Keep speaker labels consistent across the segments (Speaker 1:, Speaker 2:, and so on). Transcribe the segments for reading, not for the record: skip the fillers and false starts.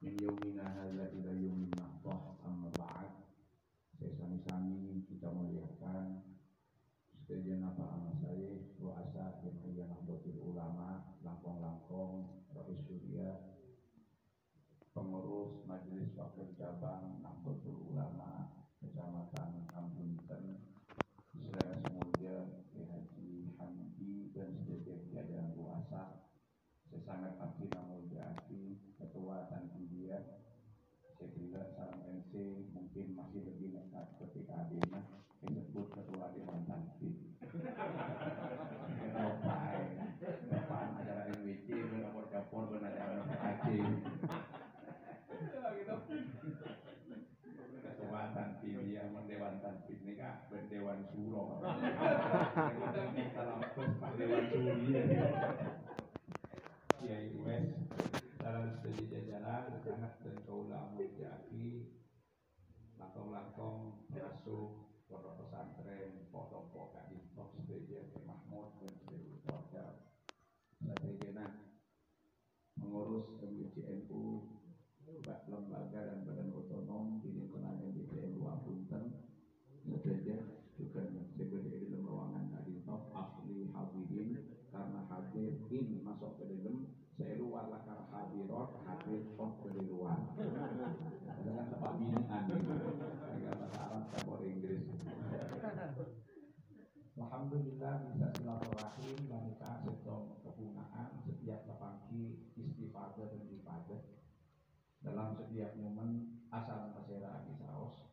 Speaker 1: min yaumina hadza ila yaumin naqdah amma ba'd. Saya sami-sami kita muliakan sedaya para masyayikh wa asa Jam'iyah Nahdlatul Ulama langkong-langkong Rais Surya, pengurus Majelis Wakil Cabang Nahdlatul Ulama Kecamatan Ambunten, saudara semulia Haji Hamdi dan sedaya jajaran kuasa. Saya sangat abdi namulyati Ketua Tanfidia. Saya kira salam NC mungkin masih lebih nekat ketika adanya disebut Ketua Dewan Tanfid. Depan acara MWC berapor-rapor benar-benar AJ. Ketua Tanfidia, Dewan Tanfid ini kak berdewan suro. Kita minta lampus Pak Dewan Suri. Kiai Wes dalam studi jajaran sangat dan kaulah mulyaki langkong-langkong masuk pondok pesantren pondok kadi tok studi Mahmud dan studi keluarga strategi mengurus MUCNU lembaga dan badan otonom di lingkungan MUCNU Ambunten strategi juga sebagai di dalam ruangan kadi tok ahli hadirin karena hadir in masuk ke dalam saya luar lakar hadirat hadir kok ke luar dengan tempat binaan dengan bahasa Arab dan Inggris. Alhamdulillah bisa silaturahim lancar sedang kegunaan setiap pagi istifadah dan ibadah dalam setiap momen asal pasera di saos.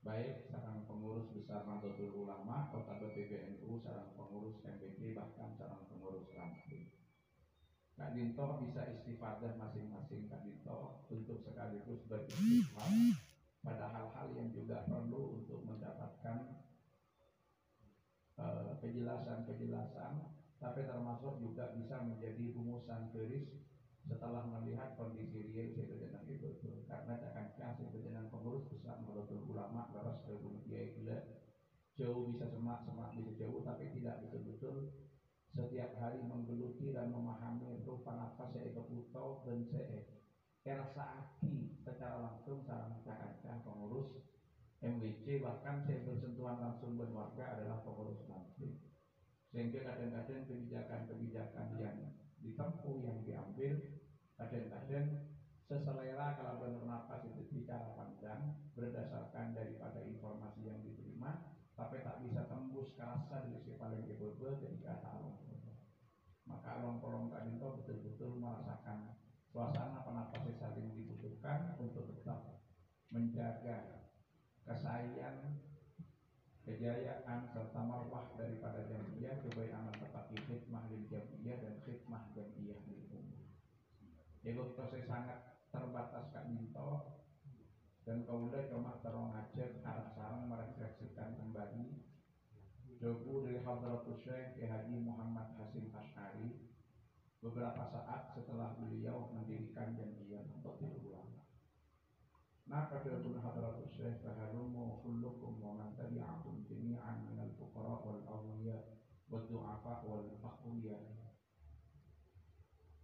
Speaker 1: Baik sarang pengurus besar Nahdlatul Ulama, kota PBNU, sarang pengurus MPD, bahkan sarang pengurus ranting. Kak Dinto bisa istifadah masing-masing Kak Dinto untuk sekaligus beristighfar pada hal-hal yang juga perlu untuk mendapatkan penjelasan-penjelasan, tapi termasuk juga bisa menjadi rumusan keris setelah melihat kondisi real sebenarnya itu karena akan sebenarnya pengurus besar Nahdlatul Ulama leres ke Kiai gila jauh bisa semak bisa jauh tapi tidak betul-betul setiap hari menggeluti dan memahami rupa nafas saya keputau dan saya rasaaki secara langsung sarang kaca pengurus MWC, bahkan saya bersentuhan langsung dengan warga adalah pengurus nanti sehingga kadang-kadang kebijakan-kebijakan yang ditempuh yang diambil kadang-kadang seselera kalau benar nafas itu bicara panjang berdasarkan daripada informasi yang diterima tapi tak bisa tembus kerasa dari si paling kebel ketika along maka along-along tadi itu betul-betul merasakan suasana penafasnya saling dibutuhkan untuk tetap menjaga kesayangan kejayaan serta marwah daripada jamiyah supaya aman tetap khidmah lil jamiyah dan khidmah jamiyah lil ummah. Jadi saya sangat terbatas Kak Minto dan kaulah cuma terong ngajak arah sarang merefleksikan kembali doku dari Hadratus Syekh Haji Muhammad Hasim Asy'ari beberapa saat setelah beliau mendirikan jamiyah Nahdlatul Ulama. Maka dalam hadratus Syekh fahalumu kullukum wa man tabi'akum jami'an minal fuqara wal awliya wal du'afa wal aqwiya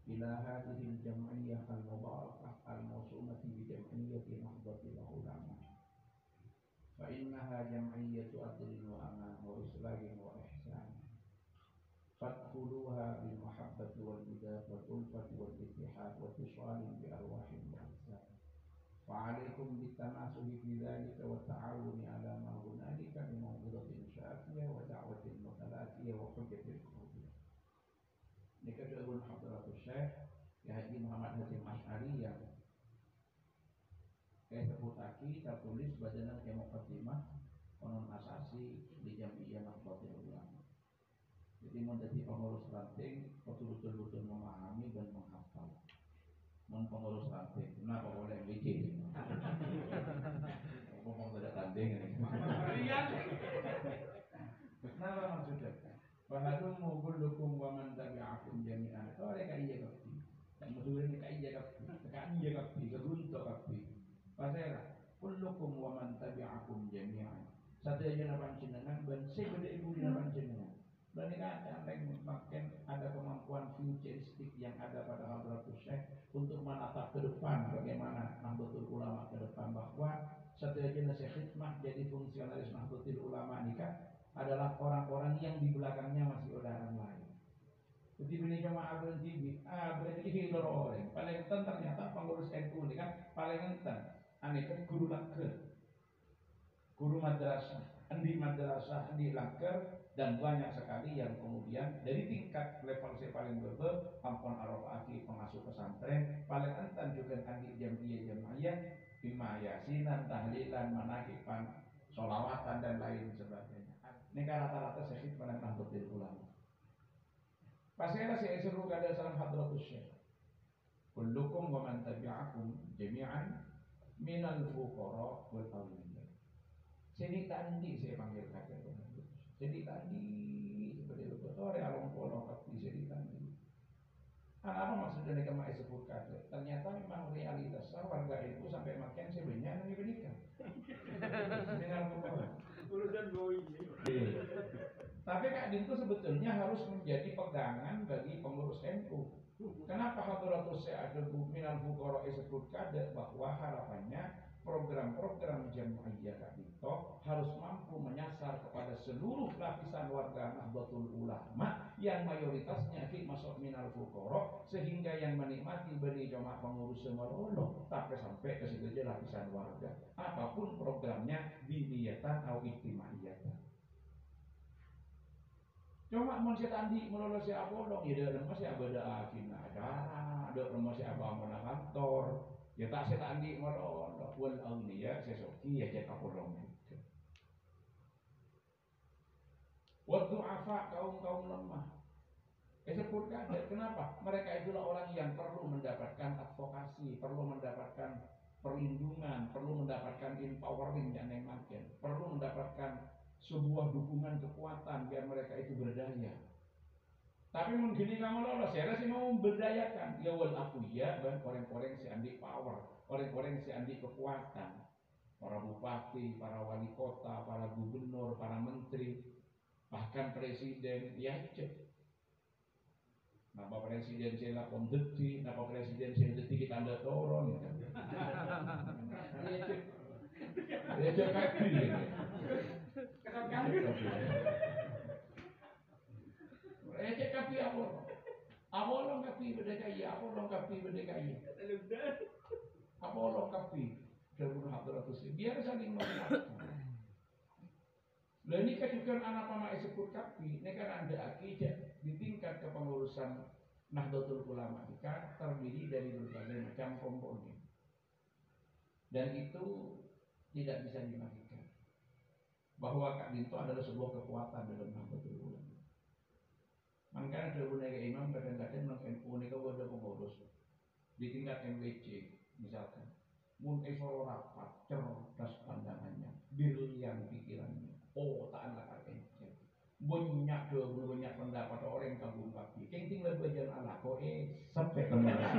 Speaker 1: ila hadhihi al-jam'iyyah al-mubarakah al-mawsumati bi jam'iyyati Nahdlatul Ulama fa innaha jam'iyyatu adlin wa aman wa islahin wa ihsan fadkhuluha bil mahabbati wal bidad wal ulfati wal ittihad wa tishalin bi arwahin wa ajsad. Wa'alaikum bitanasuhi fi dzalika wa ta'awuni ala ma hunalika min mawdu'atin syafiyah wa da'watin mutalatiyah wa hujjatil qawiyah. Ini kedua Hadratus Syekh Haji Muhammad Hasim Asy'ari yang sebut aki tertulis badan muqaddimah konon asasi di Jamiyah Nahdlatul Ulama. Jadi menjadi pengurus ranting betul-betul memahami dan menghafal. Pengurus ranting, kenapa boleh bikin? Ngomong tidak tanding ini. Kenapa maksudnya? Bahadum mugullukum wa man tabi'akum jami'an. Oh, mereka iya kapti. Dan musuhnya mereka iya kapti. Mereka iya kapti, kegunto kapti. Pasera, kullukum wa man tabi'akum jami'an. Satu aja napan jenengan dan segede ibu di napan jenengan. Dan ini ada makin ada kemampuan futuristik yang ada pada Hadratus Syekh untuk menatap ke depan bagaimana Imam bahwa seterusnya khidmah jadi fungsionalis Nahdlatul Ulama nikah adalah orang-orang yang di belakangnya masih ada orang lain. Jadi ini cuma berarti orang paling enten ternyata pengurus NU ini kan paling enten. Aneh kan guru laker, guru madrasah, endi laker, dan banyak sekali yang kemudian dari tingkat level saya paling bebe, ampun arafati pengasuh pesantren, paling enten juga andi jamiah, bima yasinan, tahlilan, manakipan, sholawatan dan lain sebagainya. Ini kan rata-rata syekh pada Nahdlatul Ulama. Pasal saya seru kada salam hadratus syekh. Kullukum wa man tabi'akum jami'an minal fuqara wal awliya. Jadi tadi saya panggil kata jadi tadi seperti itu sore alung polo tapi jadi tadi. Apa maksudnya kemarin sebut kata? Ternyata memang realitas warga itu sampai makin sebenarnya yang diberikan. Dengan urusan boy. Tapi Kak Din itu sebetulnya harus menjadi pegangan bagi pengurus NU. Kenapa Hadratus Syekh Minal Fuqara disebut kada? Bahwa harapannya program-program Jamiah Kak Dito harus mampu menyasar kepada seluruh lapisan warga Nahdlatul Ulama yang mayoritasnya masuk Minal Fuqara, sehingga yang menikmati beri cuma pengurus semelolo tapi sampai ke situ aja lapisan warga. Apapun programnya diniyatan atau ijtimaiyatan. Cuma manusia tadi melolos si Apollo, ya ada masih ada kina acara, ada masih abang kantor, ya tak saya tadi melolos, wal ya saya soki ya cek Apollo. Waktu apa kaum lemah, sebut kaget. Kenapa? Mereka itulah orang yang perlu mendapatkan advokasi, perlu mendapatkan perlindungan, perlu mendapatkan empowering yang makin, perlu mendapatkan sebuah dukungan kekuatan biar mereka itu berdaya. Tapi mungkin kamu lolos, saya sih mau berdayakan. Ya wal aku ya, dan orang-orang si andi power, orang-orang si andi kekuatan. Para bupati, para wali kota, para gubernur, para menteri, bahkan presiden, ya cek. Napa presiden saya lakon detik, napa presiden saya detik kita anda turun. Ya cek. Ya cek kaki. Cek kapi Apollo kapi berdekai, Apollo kapi berdekai, Apollo kapi terbunuh Hadratus. Biar saling mengingatkan. Lalu ini kan anak pama eksekutif kapi, ini kan ada akidah di tingkat kepengurusan Nahdlatul Ulama kan terdiri dari berbagai macam komponen, dan itu tidak bisa dinafikan bahwa Kak Dinto adalah sebuah kekuatan dalam Nahdlatul Ulama. Makanya sebenarnya imam kadang-kadang NU ini kalau ada pengurus di tingkat MWC misalkan, mungkin solo rapat, cerdas pandangannya, brilian pikirannya, tak anak akal, banyak pendapat orang kagum kaki, kengting lebih bagian anak kok sampai kemana?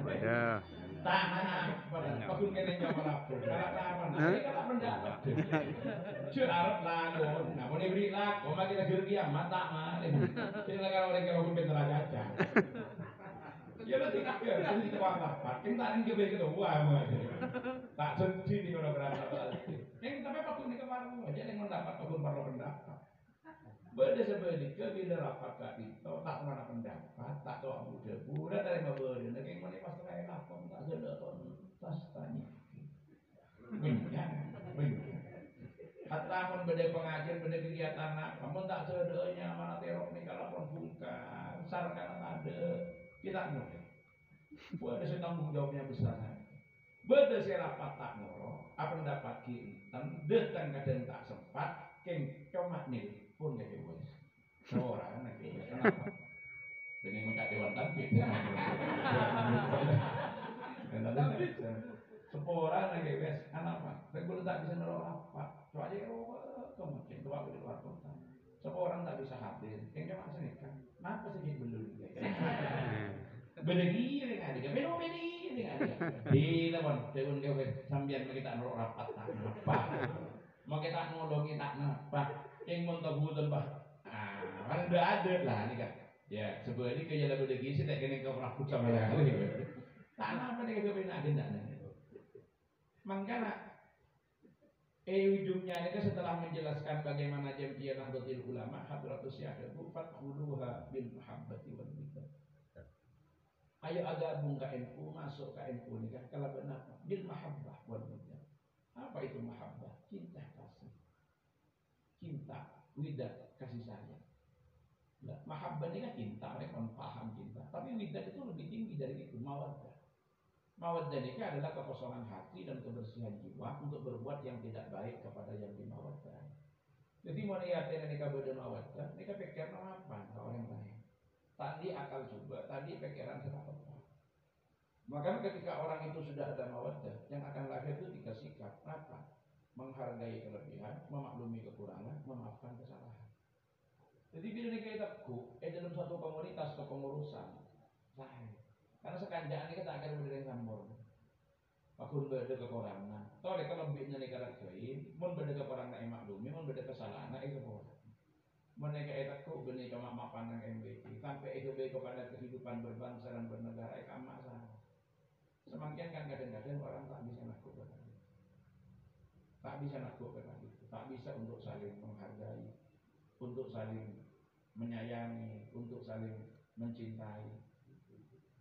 Speaker 1: Beda. Tak mana pada pakun kena jawab apa? Kalau lawan, ini kalau pendapat. Cuma Arab lagu, nah mau diberi lagu, mau kita gergiam, mata mah. Jadi kalau orang kalau pun bener aja. Ya nanti kakek, nanti kita rapat. Kita ini kebeli kedua, tak sedih di kono berapa. Yang tapi pakun ini kemarin aja yang mendapat pakun perlu pendapat. Beda sebenarnya bila rapat Kak Dito tak mana pendapat, tak doa muda, budak dari mabur, nak yang mana pas terakhir lapor tak ada tas tanya, banyak. Hatta pun beda pengajian, beda kegiatan nak, kamu tak sedanya mana terok ni kalau pun bungkar, sarkan ada, kita muda. Buat ada tanggung jawabnya besar. Beda saya rapat tak ngoro, apa pendapat kita, datang kadang tak sempat, keng comat nih. Pun gak bebas. Seorang nak bebas kenapa? Dengan minta dewan tanfid. Seorang nak bebas kenapa? Reguler tak bisa nolong apa? Coba aja kemudian coba di luar kota. Seorang tak bisa hadir. Yang cuma senekan. Kenapa sih belum? Bedegi dengan dia. Beno bedegi dengan dia. Di teman, dewan kau sambian kita nolong rapat tak apa? Mau kita nolong kita apa? Yang mentah-mentah bah, ada lah ni kan. Ya sebenarnya kerja lagu lagi saya tak kena kau pernah pucat malah. Tanah apa nih kebenar agenda nih. Makanya ujungnya ini setelah menjelaskan bagaimana Jamiah Nahdlatul Ulama Hadratus Syekh fadkhuluha bil mahabbati wal hikmah. Ayo gabung ke NU, masuk ke NU ini kan kalau benar bil mahabbah wal hikmah. Apa itu mahabbah? Cinta kasih. Cinta, widah, kasih sayang. Nah, mahabbah ini kan cinta, mereka paham cinta. Tapi widah itu lebih tinggi dari itu, mawaddah. Mawaddah ini adalah kekosongan hati dan kebersihan jiwa untuk berbuat yang tidak baik kepada yang dimawaddah. Jadi mau niatnya nikah beda mawaddah, nikah pikir apa ke orang lain. Tadi akal coba, tadi pikiran sedang apa. Maka ketika orang itu sudah ada mawaddah, yang akan lahir itu 3 sikap. Apa? Menghargai kelebihan, memaklumi kekurangan, memaafkan kesalahan. Jadi bila nikah itu dalam satu komunitas kepengurusan, lain. Karena sekanjaan ini kita akan berdiri sambor. Pakun beda kekurangan. Tahu mereka lebihnya nikah rakyat, mun beda kekurangan yang maklumi, mun beda kesalahan itu boleh. Mereka itu benih cuma mapan yang MBC sampai itu baik kepada kehidupan berbangsa dan bernegara itu masalah. Semakin kan kadang-kadang orang tak bisa lakukan itu, tak bisa lakukan itu, tak bisa untuk saling menghargai, untuk saling menyayangi, untuk saling mencintai.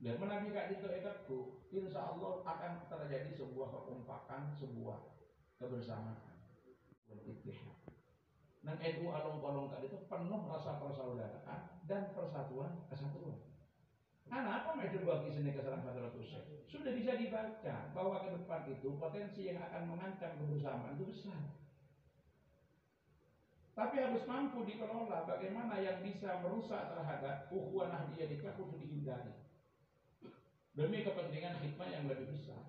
Speaker 1: Dan menabikan itu insya Allah akan terjadi sebuah kekompakan, sebuah kebersamaan. Dan NU along-along itu penuh rasa persaudaraan dan persatuan kesatuan. Apa itu bagi seni keserang Hadratus Syekh? Sudah bisa dibaca bahwa ke depan itu potensi yang akan mengancam kebersamaan itu besar. Tapi harus mampu dikelola bagaimana yang bisa merusak terhadap ukhuwah nahdiyah itu harus dihindari. Demi kepentingan hikmah yang lebih besar.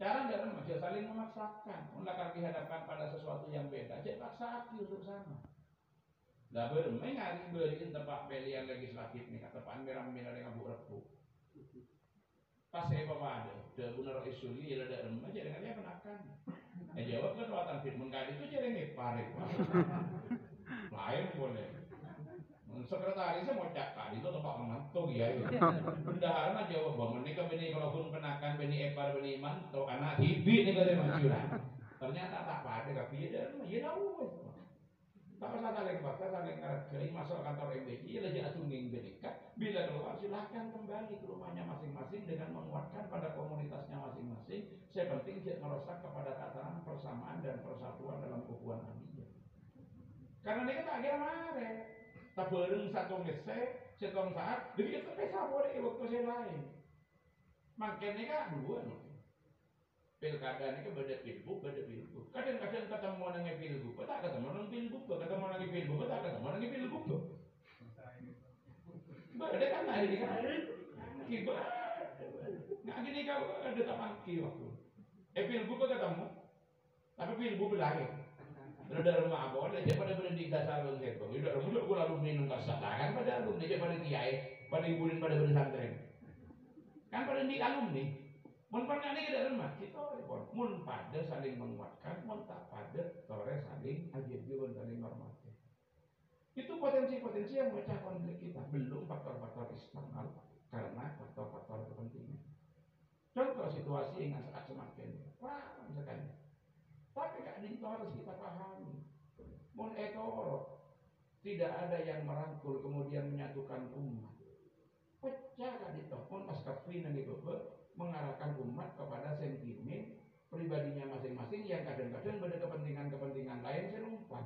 Speaker 1: Cara dalam masih saling memaksakan, akan dihadapkan pada sesuatu yang beda. Jadi paksa hati untuk sana. Lah bermain hari beriin tempat pilihan legislatif nih kata Pak Miram-miram dengan Bu Repu. Pas saya bawa ada benar isuli ada remah jadi dia penakan. Jawab kan watan firman kali itu jadi ngeparik. Lain boleh. Sekretarisnya mau cakap itu tempat mengantuk ya. Bendahara mah jawab bahwa mereka benih kalaupun penakan benih epar benih mantuk anak hibi nih kalau majulah. Ternyata tak pada tapi dia ya tahu. Tak usah saling bakar, saling ngergai masuk kantor MBI, lagi asuming berikat. Bila keluar silahkan kembali ke rumahnya masing-masing dengan menguatkan pada komunitasnya masing-masing. Saya penting tidak merusak kepada tatanan persamaan dan persatuan dalam ukhuwah nahdiyah. Karena ini kita akhirnya marah. Tak bareng satu ngese, setong saat, begitu pesa boleh waktu saya lain. Makanya kan dua nih. Pilkada ini beda pilgub. Kadang-kadang ketemu dengan pilgub, tak ketemu dengan pilgub, ketemu dengan pilgub, tak ketemu dengan pilgub. Beda kan hari ini kan? Kibat. Nggak gini kau ada tapangki waktu. Pilgub ketemu, tapi pilgub lain. Ada rumah abon, aja pada berhenti dasar lu gitu. Udah rumah juga lalu minum kasar kan pada alumni, aja pada kiai, pada ibuin pada bersantren. Kan pada di alumni. Mun pernah ini ada rumah kita, mun pada saling menguatkan, mun tak pada sore saling ajib-ajib saling normatif. Itu potensi-potensi yang memecah konflik kita, belum faktor-faktor eksternal karena faktor-faktor kepentingan. Contoh situasi yang saat semakin wah misalkan, tapi kak itu harus kita pahami. Mun ekor tidak ada yang merangkul kemudian menyatukan umat. Pecah kan itu, mun pas kafin itu mengarahkan umat kepada sentimen pribadinya masing-masing yang kadang-kadang pada kepentingan-kepentingan lain serumpan.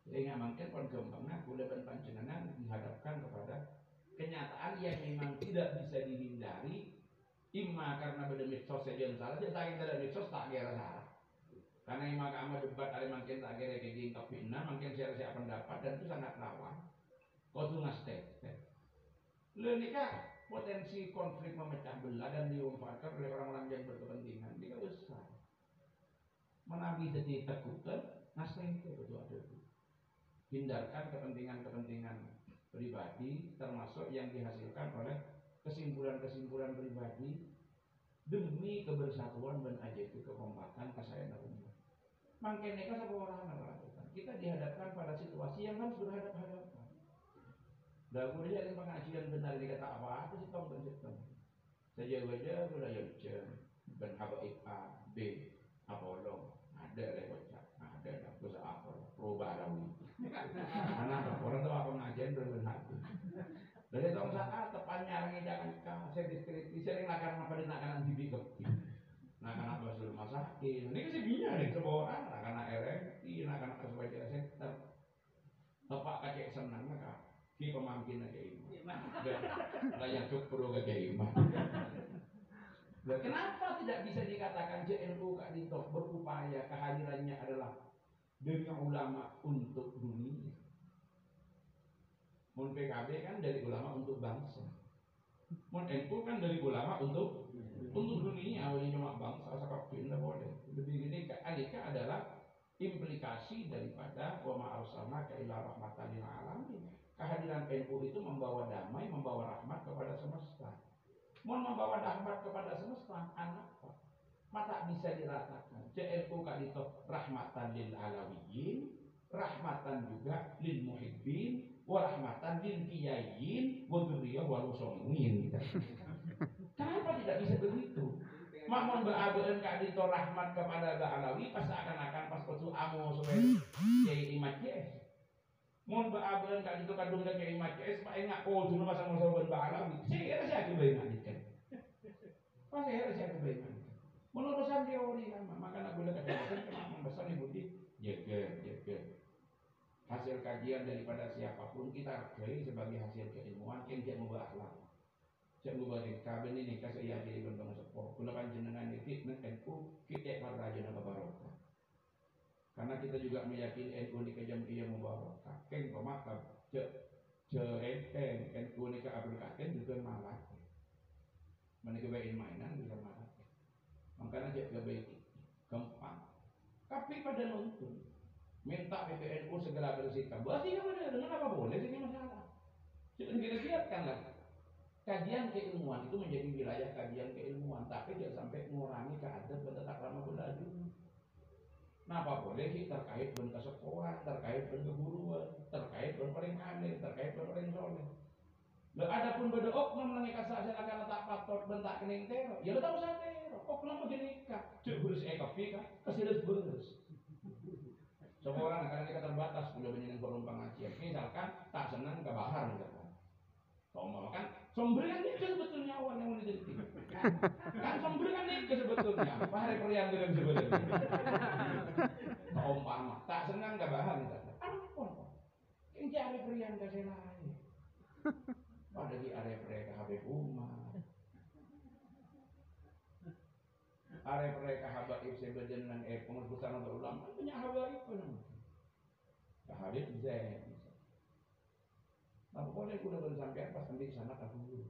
Speaker 1: Sehingga mungkin perkembangan kula dan panjenengan dihadapkan kepada kenyataan yang memang tidak bisa dihindari, imma karena pada mitsos saja salah, saya tidak mitsos tak kira salah. Karena imma kama debat ada mungkin tak kira kejing kapina, mungkin saya pendapat dan itu sangat rawan. Kau tuh ngastek. Lenika potensi konflik memecah belah dan diumpatkan oleh orang-orang yang berkepentingan ini besar. Menabi jadi takutan, ngasih itu betul ada. Hindarkan kepentingan-kepentingan pribadi, termasuk yang dihasilkan oleh kesimpulan-kesimpulan pribadi demi kebersatuan dan ajaib kekompakan kesayaan umat. Makin mereka satu orang melakukan. Kita dihadapkan pada situasi yang harus berhadapan-hadapan. Dan kemudian pengajian benar dikata tak apa sih tong dan sistem. Saja baca sudah yang bukan habaib A, B, Apollo, ada lewat ada terus apa, pro barawi. Anak orang tu apa ngajian berben hati. Dari tahun saat tepatnya orang jangan saya diskreti sering akan apa nak kanan bibi kepi. Nak kanak bahasa rumah sakit. Ini kasih bina nih semua orang. Nak kanak RMT, nak kanak sebagai sektor. Bapak kakek senang maka ki pemangkin aja iman. Layak cukuru kakek iman. Kenapa tidak bisa dikatakan JNU Kak Dito berupaya kehadirannya adalah dengan ulama untuk dunia? Mun PKB kan dari ulama untuk bangsa. Mun NU kan dari ulama untuk dunia. Awalnya cuma bangsa sakapin tidak boleh. Lebih ini Alika adalah implikasi daripada wa ma arsalnaka illa rahmatan lil alamin. Kehadiran NU itu membawa damai, membawa rahmat kepada semesta. Mun membawa rahmat kepada semesta, anak mata bisa diratakan. JNU Kak Dito rahmatan lil alawiyin, rahmatan juga lil muhibbin, wa rahmatan lil kiyayin, wa dzurriyyah wal muslimin. Kenapa tidak bisa begitu? Mahmud ba'abeun Kak Dito rahmat kepada Ba'alawi pas akan pas kutu amo supaya Kiai Imad Cs. Mun ba'abeun Kak Dito kadung ke Kiai Imad Cs, Pak enggak kudu masa masaban Ba'alawi. Saya rasa aku bae ngadikan. Pas saya rasa aku bae ngadikan. Mun urusan teori kan, maka nak boleh katakan kenapa besar ibu di jaga. Hasil kajian daripada siapapun kita hargai sebagai hasil keilmuan yang tidak mengubah akhlak. Cak mubalik kabin ini kasih ya jadi bentang sepo. Kula panjenengan iki nek NU kita raja napa barokah. Karena kita juga meyakini NU ni kejam iya mubarakah. Keng pemakam ce NU ni ka Abdul Katen juga malah. Mana kebain mainan bisa malah. Makanya cak kebaik gampang. Tapi pada nonton minta PBNU segera bersikap. Berarti apa dengan apa boleh jadi masalah. Jangan kita lihatkanlah. Kajian keilmuan itu menjadi wilayah kajian keilmuan, tapi tidak sampai mengurangi keadaan pada takrama belajar. Napa boleh terkait dengan kesekohan, terkait dengan keguruan, terkait dengan paling aneh, terkait dengan paling soleh. Lalu ada pun beda oknum nang kasar akan tak patot bentak kening tero. Ya lo tahu saya tero. Oknum begini kak, cuk burus kopi kak, kasih burus. Semua orang akan kita terbatas punya benyenang kolom pengajian. Misalkan tak senang ke bahar misalkan. Sombong kan, sombongan itu sebetulnya awal yang mau diteliti. Kan sombongan itu sebetulnya. Apa hari periang dengan sebetulnya. Umpama tak senang ke bahar misalkan. Apa? Yang cari periang ke selai. Pada di area mereka habis rumah. Area mereka habaib sebagian pengurusan untuk ulama punya habaib pun. Habaib Zain. Apa boleh kuda bersampai pas ambil sana kabur.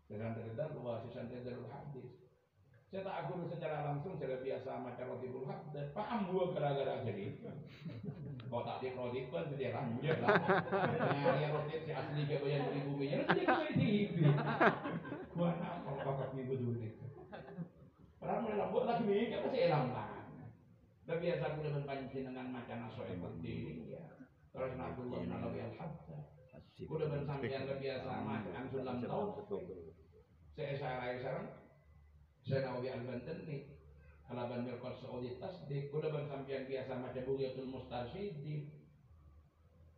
Speaker 1: Sedang terdedah bahwa sisanya darul hadis. Saya tak guru secara langsung secara biasa macam rotibul hadis. Paham gua gara-gara jadi. Kau tak dirotib kan jadi lanjut lah. Yang rotib si asli kayak bayar ribu bayar jadi kredit. Gua nak apa ibu dulu itu. Orang mulai lambut lagi nih kan masih lambat. Dah biasa gua dengan pancing dengan macam naso seperti ya. Terus nak dulu nalawi al-hadda. Kuda bersampian kebiasaan makan sulam tahun. Saya sarang. Saya nawawi al-Banten nih. Halaban mirqat Saudi tasdik. Kuda bersampian biasa macam Bugiyatul Mustarsyidi.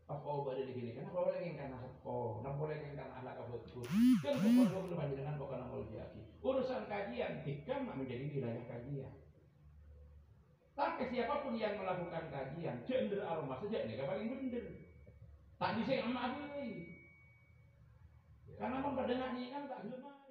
Speaker 1: Apa obat di sini? Kenapa boleh ingkar nasabko? Kenapa boleh ingkar ahlak abutku? Kan pokok belum dengan pokok namul jaki. Urusan kajian hikam menjadi wilayah kajian. Tapi siapapun yang melakukan kajian, gender aroma saja ini paling bener. Tak bisa amat lagi. Karena memperdengar ini kan tak gelap.